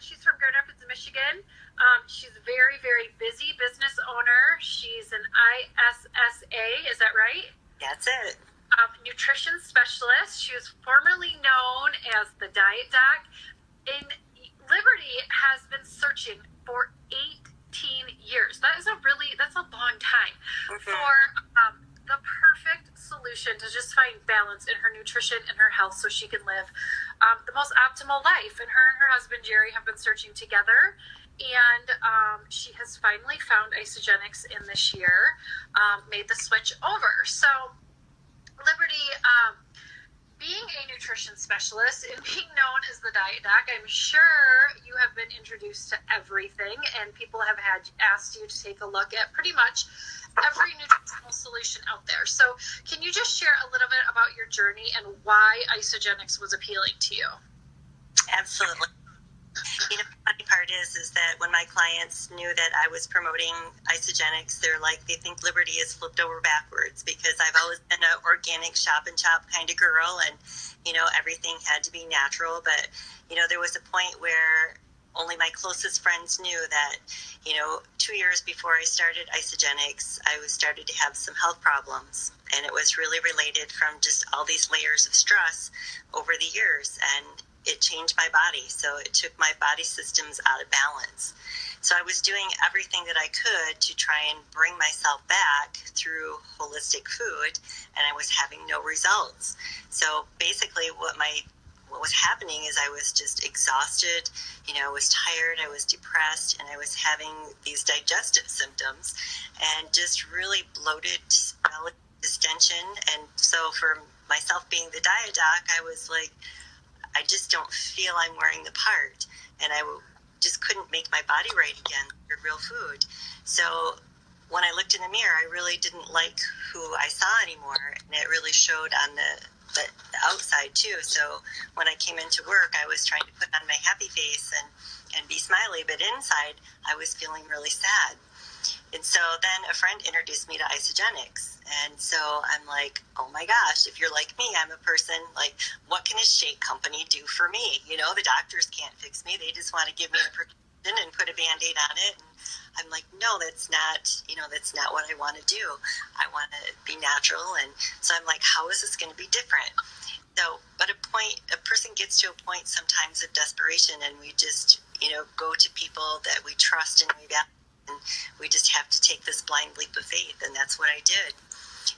She's from Grand Rapids, Michigan. She's a very, very busy business owner. She's an ISSA, is that right? That's it. Nutrition specialist. She was formerly known as the Diet Doc. And Liberty has been searching for 18 years. That's a long time for the perfect solution to just find balance in her nutrition and her health so she can live the most optimal life. And her husband, Jerry, have been searching together. And she has finally found Isagenix in this year, made the switch over. So Liberty, being a nutrition specialist and being known as the Diet Doc, I'm sure you have been introduced to everything, and people have asked you to take a look at pretty much every nutritional solution out there. So can you just share a little bit about your journey and why Isagenix was appealing to you? Absolutely. The funny part is that when my clients knew that I was promoting Isagenix, they think Liberty is flipped over backwards, because I've always been an organic shop and shop kind of girl, and, everything had to be natural. But, there was a point where only my closest friends knew that, 2 years before I started Isagenix, I was started to have some health problems. And it was really related from just all these layers of stress over the years. And it changed my body. So it took my body systems out of balance. So I was doing everything that I could to try and bring myself back through holistic food, and I was having no results. So basically what was happening is I was just exhausted, I was tired, I was depressed, and I was having these digestive symptoms and just really bloated, belly distension. And so for myself being the Diet Doc, I was like, I just don't feel I'm wearing the part, and I just couldn't make my body right again for real food. So when I looked in the mirror, I really didn't like who I saw anymore, and it really showed on the outside too. So when I came into work, I was trying to put on my happy face and be smiley, but inside I was feeling really sad. And so then a friend introduced me to Isagenix. And so I'm like, oh my gosh, if you're like me, I'm a person like, what can a shake company do for me? The doctors can't fix me. They just want to give me a prescription and put a Band-Aid on it. And I'm like, no, that's not what I want to do. I want to be natural. And so I'm like, how is this going to be different? So, but a person gets to a point sometimes of desperation, and we just, go to people that we trust and we value. And we just have to take this blind leap of faith, and that's what I did.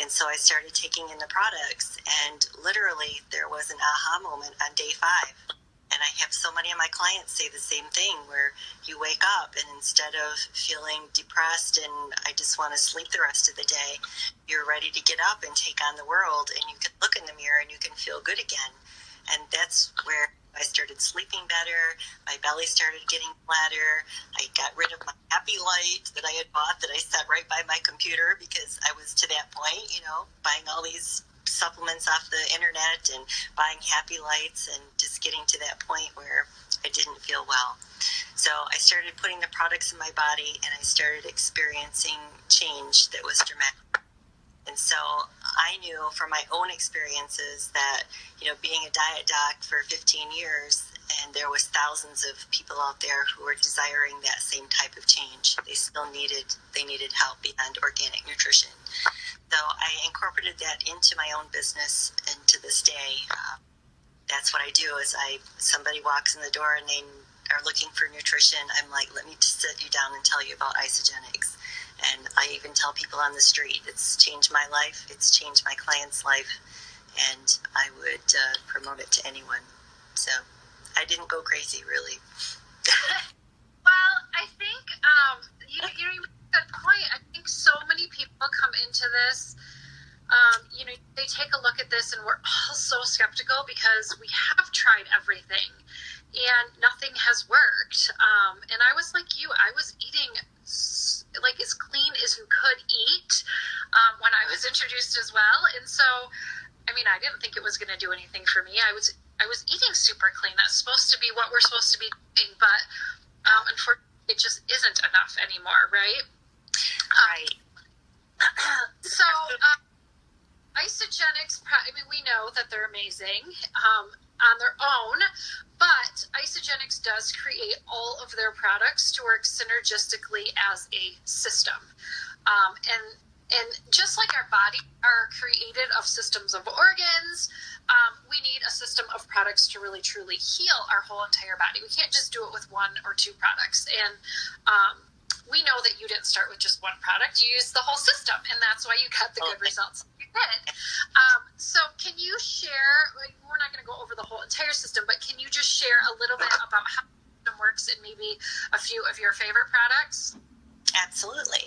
And so I started taking in the products, and literally there was an aha moment on day 5. And I have so many of my clients say the same thing, where you wake up and instead of feeling depressed and I just want to sleep the rest of the day, you're ready to get up and take on the world, and you can look in the mirror and you can feel good again. And that's where I started sleeping better. My belly started getting flatter. I got rid of my happy light that I had bought that I set right by my computer, because I was to that point, buying all these supplements off the internet and buying happy lights, and just getting to that point where I didn't feel well. So I started putting the products in my body, and I started experiencing change that was dramatic. And so I knew from my own experiences that, being a Diet Doc for 15 years, and there was thousands of people out there who were desiring that same type of change. They needed help beyond organic nutrition. So I incorporated that into my own business, and to this day, that's what I do. Is somebody walks in the door and they are looking for nutrition, I'm like, let me just sit you down and tell you about Isagenix. And I even tell people on the street, it's changed my life, it's changed my client's life, and I would promote it to anyone. So I didn't go crazy, really. Well, I think you make a good point. I think so many people come into this, they take a look at this, and we're all so skeptical because we have tried everything and nothing has worked. And I was like you, I was eating like as clean as you could eat when I was introduced as well. And so, I didn't think it was going to do anything for me. I was eating super clean. That's supposed to be what we're supposed to be doing, but unfortunately, it just isn't enough anymore, right? Right. So, Isagenix, we know that they're amazing on their own, But Isagenix does create all of their products to work synergistically as a system. And just like our body are created of systems of organs, we need a system of products to really truly heal our whole entire body. We can't just do it with one or two products. And we know that you didn't start with just one product. You used the whole system, and that's why you got the good results you did. So can you share, we're not going to go over the whole entire system, but can you just share a little bit about how the system works and maybe a few of your favorite products? Absolutely.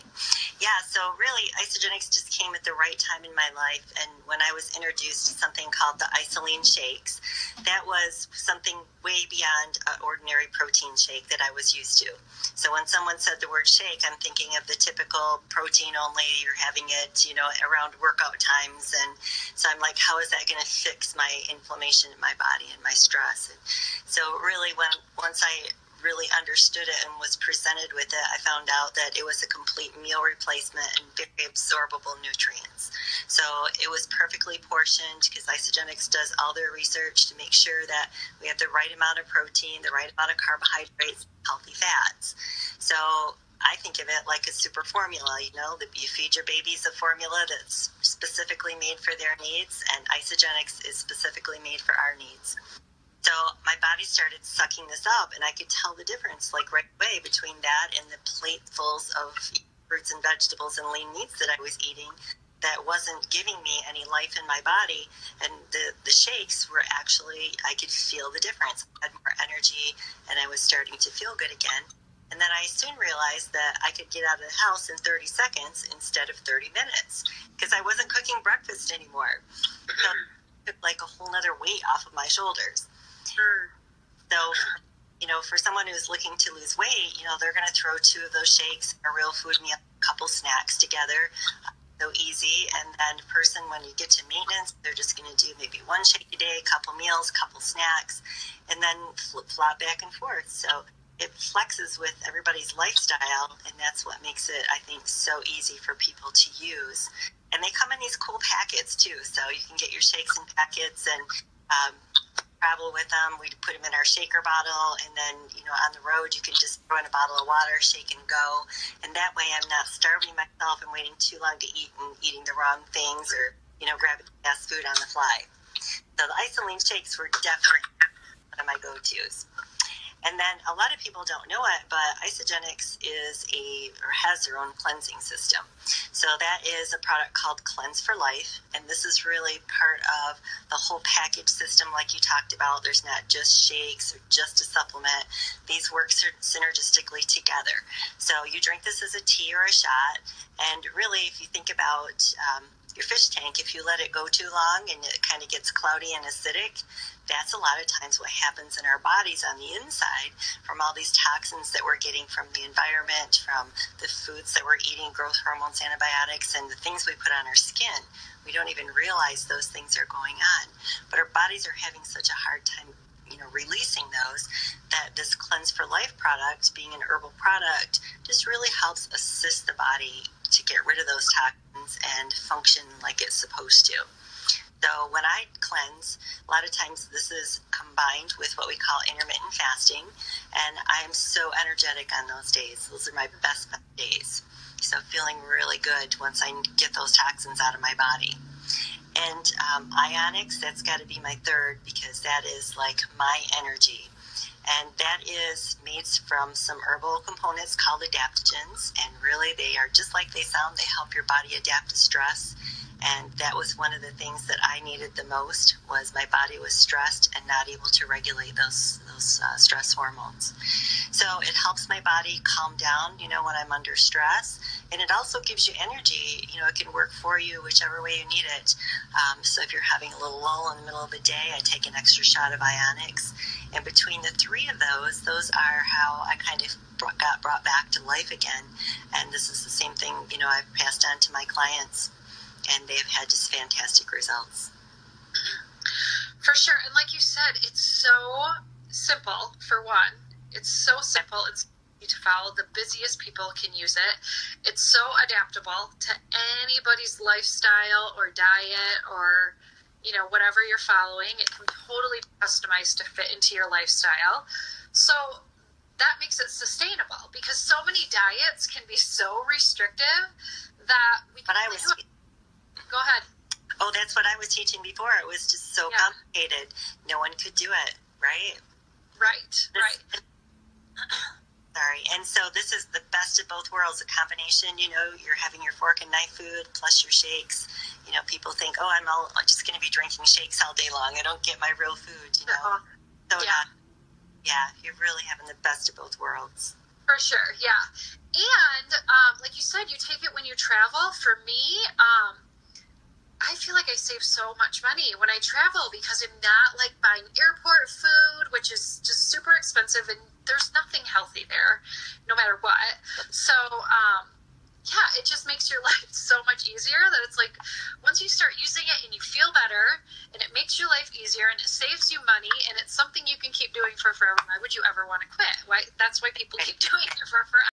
Yeah, so really, Isagenix just came at the right time in my life. And when I was introduced to something called the Isoline shakes, that was something way beyond an ordinary protein shake that I was used to. So when someone said the word shake, I'm thinking of the typical protein only, you're having it, around workout times. And so I'm like, how is that going to fix my inflammation in my body and my stress? And so really, once I really understood it and was presented with it, I found out that it was a complete meal replacement and very absorbable nutrients. So it was perfectly portioned because Isagenix does all their research to make sure that we have the right amount of protein, the right amount of carbohydrates, healthy fats. So I think of it like a super formula, that you feed your babies a formula that's specifically made for their needs, and Isagenix is specifically made for our needs. So my body started sucking this up, and I could tell the difference right away between that and the platefuls of fruits and vegetables and lean meats that I was eating that wasn't giving me any life in my body. And the shakes were actually, I could feel the difference. I had more energy, and I was starting to feel good again. And then I soon realized that I could get out of the house in 30 seconds instead of 30 minutes because I wasn't cooking breakfast anymore. So it took a whole nother weight off of my shoulders. So, for someone who's looking to lose weight, they're going to throw 2 of those shakes, a real food meal, a couple snacks together. So easy. And then the person, when you get to maintenance, they're just going to do maybe 1 shake a day, a couple meals, couple snacks, and then flip-flop back and forth. So it flexes with everybody's lifestyle, and that's what makes it, I think, so easy for people to use. And they come in these cool packets, too. So you can get your shakes in packets and travel with them. We put them in our shaker bottle, and then on the road you can just throw in a bottle of water, shake and go, and that way I'm not starving myself and waiting too long to eat and eating the wrong things or grabbing fast food on the fly. So the Isoline shakes were definitely one of my go-tos. And then a lot of people don't know it, but Isagenix has their own cleansing system. So that is a product called Cleanse for Life, and this is really part of the whole package system like you talked about. There's not just shakes or just a supplement. These work synergistically together. So you drink this as a tea or a shot, and really if you think about your fish tank, if you let it go too long and it kind of gets cloudy and acidic, that's a lot of times what happens in our bodies on the inside from all these toxins that we're getting from the environment, from the foods that we're eating, growth hormones, antibiotics, and the things we put on our skin. We don't even realize those things are going on. But our bodies are having such a hard time releasing those, that this Cleanse for Life product, being an herbal product, just really helps assist the body to get rid of those toxins and function like it's supposed to. So when I cleanse, a lot of times this is combined with what we call intermittent fasting, and I am so energetic on those days. Those are my best days. So feeling really good once I get those toxins out of my body. And Ionix, that's got to be my third, because that is like my energy. And that is made from some herbal components called adaptogens. And really, they are just like they sound. They help your body adapt to stress. And that was one of the things that I needed the most, was my body was stressed and not able to regulate those stress hormones. So it helps my body calm down, when I'm under stress. And it also gives you energy. It can work for you whichever way you need it. So if you're having a little lull in the middle of the day, I take an extra shot of Ionix. And between the 3 of those are how I kind of got brought back to life again. And this is the same thing, I've passed on to my clients. And they've had just fantastic results. For sure. And like you said, it's so simple, for one. It's so simple. It's easy to follow. The busiest people can use it. It's so adaptable to anybody's lifestyle or diet or, whatever you're following, it can totally be customized to fit into your lifestyle. So that makes it sustainable, because so many diets can be so restrictive that we can Go ahead. Oh, that's what I was teaching before. It was just so complicated. No one could do it, right? Right. Sorry. And so this is the best of both worlds, a combination. You're having your fork and knife food plus your shakes. People think, I'm just going to be drinking shakes all day long. I don't get my real food, you're really having the best of both worlds. For sure, yeah. And like you said, you take it when you travel. For me, I feel like I save so much money when I travel, because I'm not like buying airport food, which is just super expensive, and there's nothing healthy there, no matter what. So, it just makes your life so much easier that it's like, once you start using it and you feel better, and it makes your life easier, and it saves you money, and it's something you can keep doing for forever. Why would you ever want to quit? That's why people keep doing it for forever.